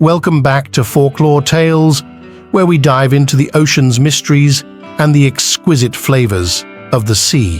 Welcome back to Folklore Tales, where we dive into the ocean's mysteries and the exquisite flavors of the sea.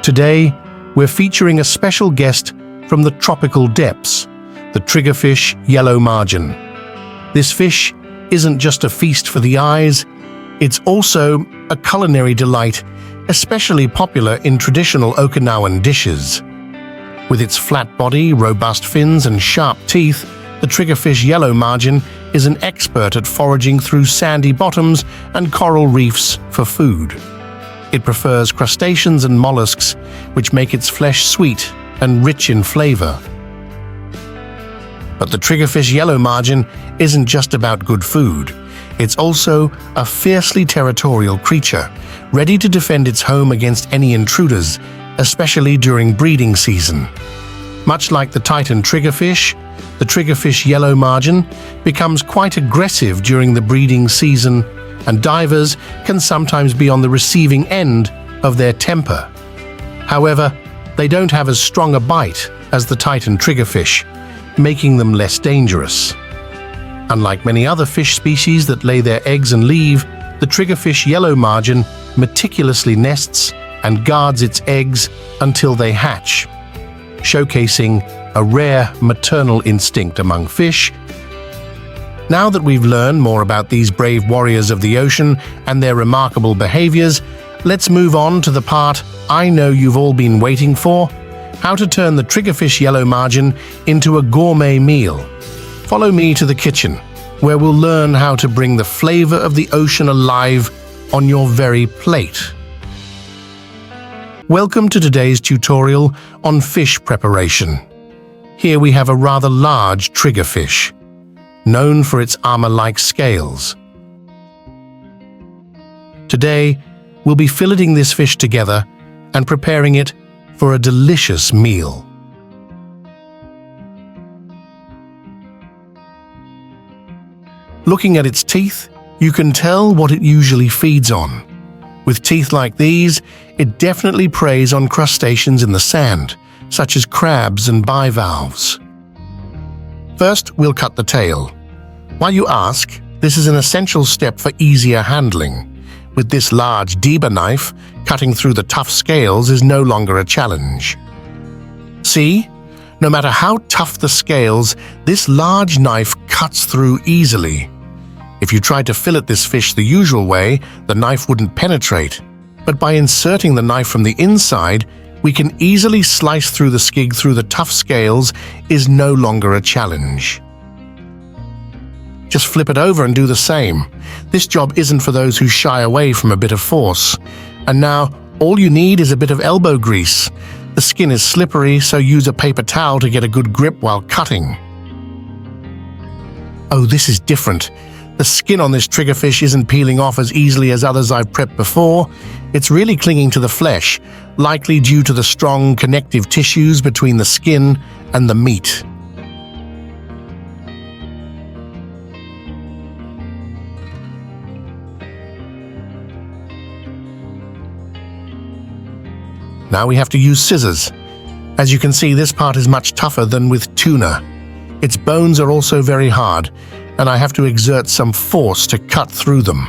Today, we're featuring a special guest from the tropical depths, the triggerfish yellow margin. This fish isn't just a feast for the eyes, it's also a culinary delight, especially popular in traditional Okinawan dishes. With its flat body, robust fins, and sharp teeth, the triggerfish yellow margin is an expert at foraging through sandy bottoms and coral reefs for food. It prefers crustaceans and mollusks, which make its flesh sweet and rich in flavor. But the triggerfish yellow margin isn't just about good food. It's also a fiercely territorial creature, ready to defend its home against any intruders, especially during breeding season. Much like the Titan triggerfish, the triggerfish yellow margin becomes quite aggressive during the breeding season, and divers can sometimes be on the receiving end of their temper. However, they don't have as strong a bite as the Titan triggerfish, making them less dangerous. Unlike many other fish species that lay their eggs and leave, the triggerfish yellow margin meticulously nests and guards its eggs until they hatch, showcasing a rare maternal instinct among fish. Now that we've learned more about these brave warriors of the ocean and their remarkable behaviors, let's move on to the part I know you've all been waiting for: how to turn the triggerfish yellow margin into a gourmet meal. Follow me to the kitchen, where we'll learn how to bring the flavor of the ocean alive on your very plate. Welcome to today's tutorial on fish preparation. Here we have a rather large triggerfish, known for its armor-like scales. Today, we'll be filleting this fish together and preparing it for a delicious meal. Looking at its teeth, you can tell what it usually feeds on. With teeth like these, it definitely preys on crustaceans in the sand, such as crabs and bivalves. First, we'll cut the tail. While you ask, this is an essential step for easier handling. With this large deba knife, cutting through the tough scales is no longer a challenge. See? No matter how tough the scales, this large knife cuts through easily. If you tried to fillet this fish the usual way, the knife wouldn't penetrate. But by inserting the knife from the inside, we can easily slice through the skig through the tough scales is no longer a challenge. Just flip it over and do the same. This job isn't for those who shy away from a bit of force. And now, all you need is a bit of elbow grease. The skin is slippery, so use a paper towel to get a good grip while cutting. Oh, this is different. The skin on this triggerfish isn't peeling off as easily as others I've prepped before. It's really clinging to the flesh, likely due to the strong connective tissues between the skin and the meat. Now we have to use scissors. As you can see, this part is much tougher than with tuna. Its bones are also very hard, and I have to exert some force to cut through them.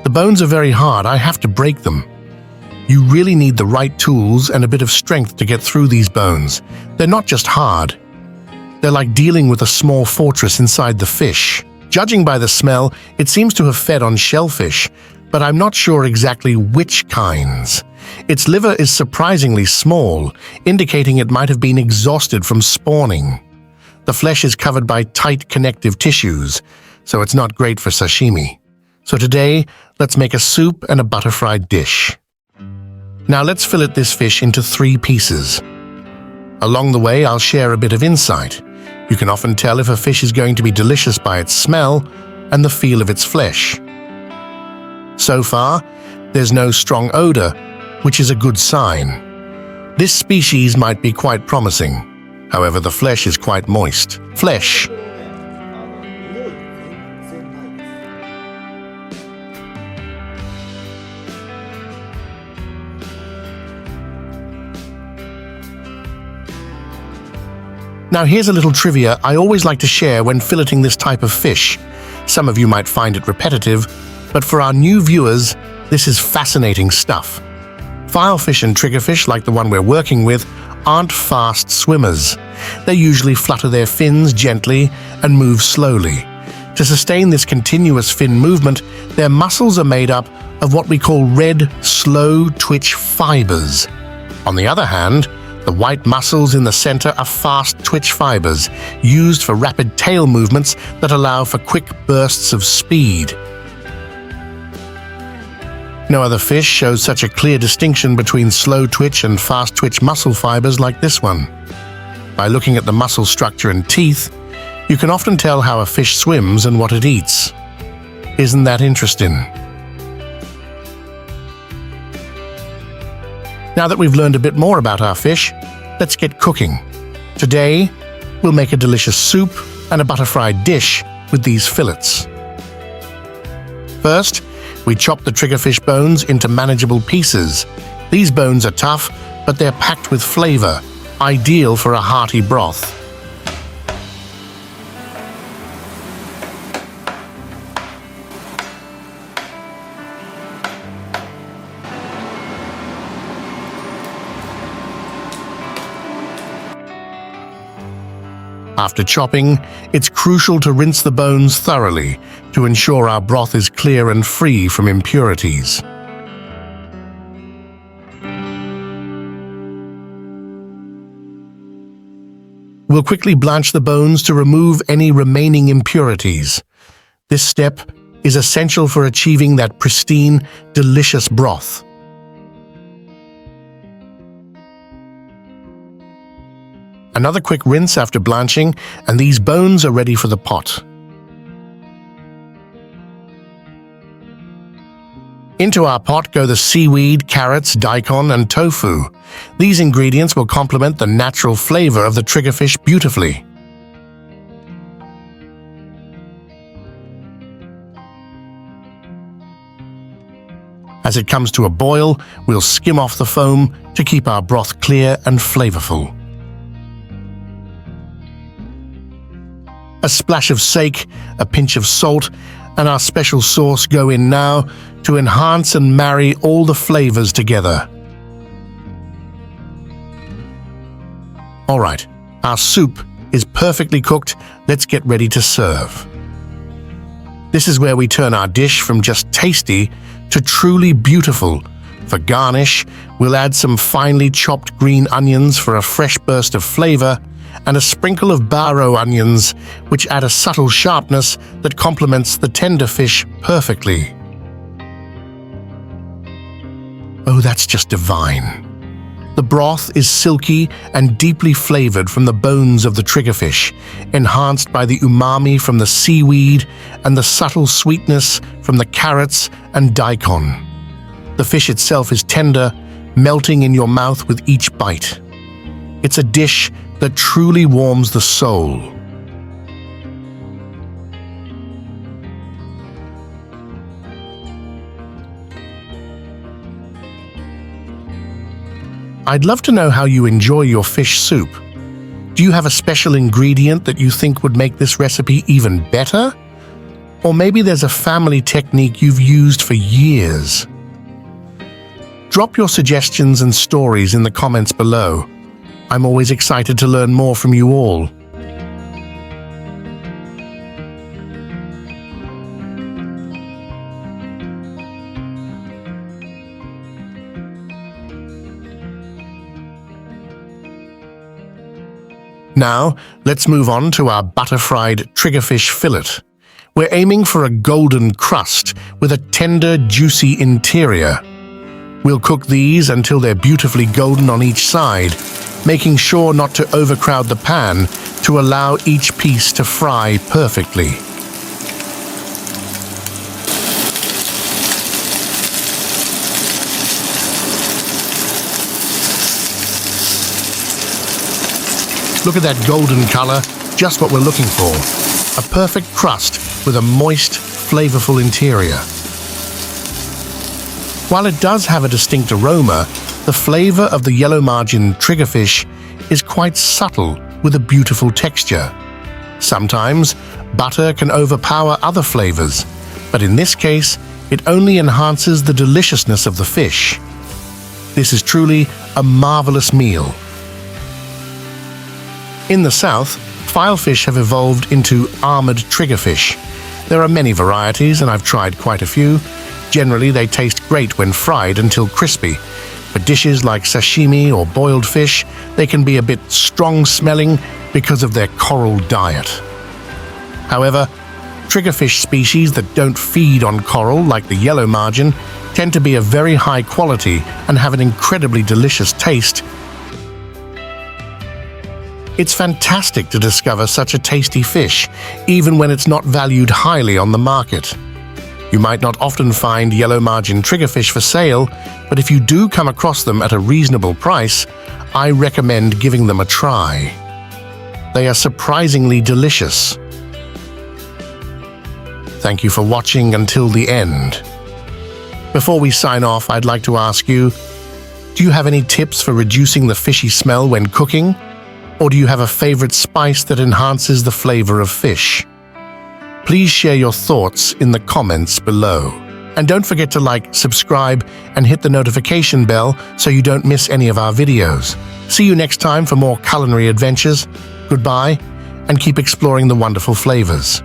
The bones are very hard, I have to break them. You really need the right tools and a bit of strength to get through these bones. They're not just hard. They're like dealing with a small fortress inside the fish. Judging by the smell, it seems to have fed on shellfish, but I'm not sure exactly which kinds. Its liver is surprisingly small, indicating it might have been exhausted from spawning. The flesh is covered by tight connective tissues, so it's not great for sashimi. So today, let's make a soup and a butter-fried dish. Now let's fillet this fish into 3 pieces. Along the way, I'll share a bit of insight. You can often tell if a fish is going to be delicious by its smell and the feel of its flesh. So far, there's no strong odor, which is a good sign. This species might be quite promising. However, the flesh is quite moist. Flesh. Now here's a little trivia I always like to share when filleting this type of fish. Some of you might find it repetitive, but for our new viewers, this is fascinating stuff. Filefish and triggerfish, like the one we're working with, aren't fast swimmers. They usually flutter their fins gently and move slowly. To sustain this continuous fin movement, their muscles are made up of what we call red, slow twitch fibers. On the other hand, the white muscles in the center are fast twitch fibers, used for rapid tail movements that allow for quick bursts of speed. No other fish shows such a clear distinction between slow twitch and fast twitch muscle fibers like this one. By looking at the muscle structure and teeth, you can often tell how a fish swims and what it eats. Isn't that interesting? Now that we've learned a bit more about our fish, let's get cooking. Today, we'll make a delicious soup and a butter-fried dish with these fillets. First, we chop the triggerfish bones into manageable pieces. These bones are tough, but they're packed with flavor, ideal for a hearty broth. After chopping, it's crucial to rinse the bones thoroughly to ensure our broth is clear and free from impurities. We'll quickly blanch the bones to remove any remaining impurities. This step is essential for achieving that pristine, delicious broth. Another quick rinse after blanching, and these bones are ready for the pot. Into our pot go the seaweed, carrots, daikon, and tofu. These ingredients will complement the natural flavor of the triggerfish beautifully. As it comes to a boil, we'll skim off the foam to keep our broth clear and flavorful. A splash of sake, a pinch of salt, and our special sauce go in now to enhance and marry all the flavors together. All right, our soup is perfectly cooked. Let's get ready to serve. This is where we turn our dish from just tasty to truly beautiful. For garnish, we'll add some finely chopped green onions for a fresh burst of flavor, and a sprinkle of barrow onions, which add a subtle sharpness that complements the tender fish perfectly. Oh, that's just divine. The broth is silky and deeply flavored from the bones of the triggerfish, enhanced by the umami from the seaweed and the subtle sweetness from the carrots and daikon. The fish itself is tender, melting in your mouth with each bite. It's a dish that truly warms the soul. I'd love to know how you enjoy your fish soup. Do you have a special ingredient that you think would make this recipe even better? Or maybe there's a family technique you've used for years. Drop your suggestions and stories in the comments below. I'm always excited to learn more from you all. Now, let's move on to our butter-fried triggerfish fillet. We're aiming for a golden crust with a tender, juicy interior. We'll cook these until they're beautifully golden on each side, making sure not to overcrowd the pan to allow each piece to fry perfectly. Look at that golden color, just what we're looking for. A perfect crust with a moist, flavorful interior. While it does have a distinct aroma, the flavor of the yellow margin triggerfish is quite subtle with a beautiful texture. Sometimes, butter can overpower other flavors, but in this case, it only enhances the deliciousness of the fish. This is truly a marvelous meal. In the south, filefish have evolved into armored triggerfish. There are many varieties, and I've tried quite a few. Generally, they taste great when fried until crispy. For dishes like sashimi or boiled fish, they can be a bit strong-smelling because of their coral diet. However, triggerfish species that don't feed on coral, like the yellow margin, tend to be of very high quality and have an incredibly delicious taste. It's fantastic to discover such a tasty fish, even when it's not valued highly on the market. You might not often find yellow margin triggerfish for sale, but if you do come across them at a reasonable price, I recommend giving them a try. They are surprisingly delicious. Thank you for watching until the end. Before we sign off, I'd like to ask you, do you have any tips for reducing the fishy smell when cooking? Or do you have a favorite spice that enhances the flavor of fish? Please share your thoughts in the comments below. And don't forget to like, subscribe, and hit the notification bell so you don't miss any of our videos. See you next time for more culinary adventures. Goodbye, and keep exploring the wonderful flavors.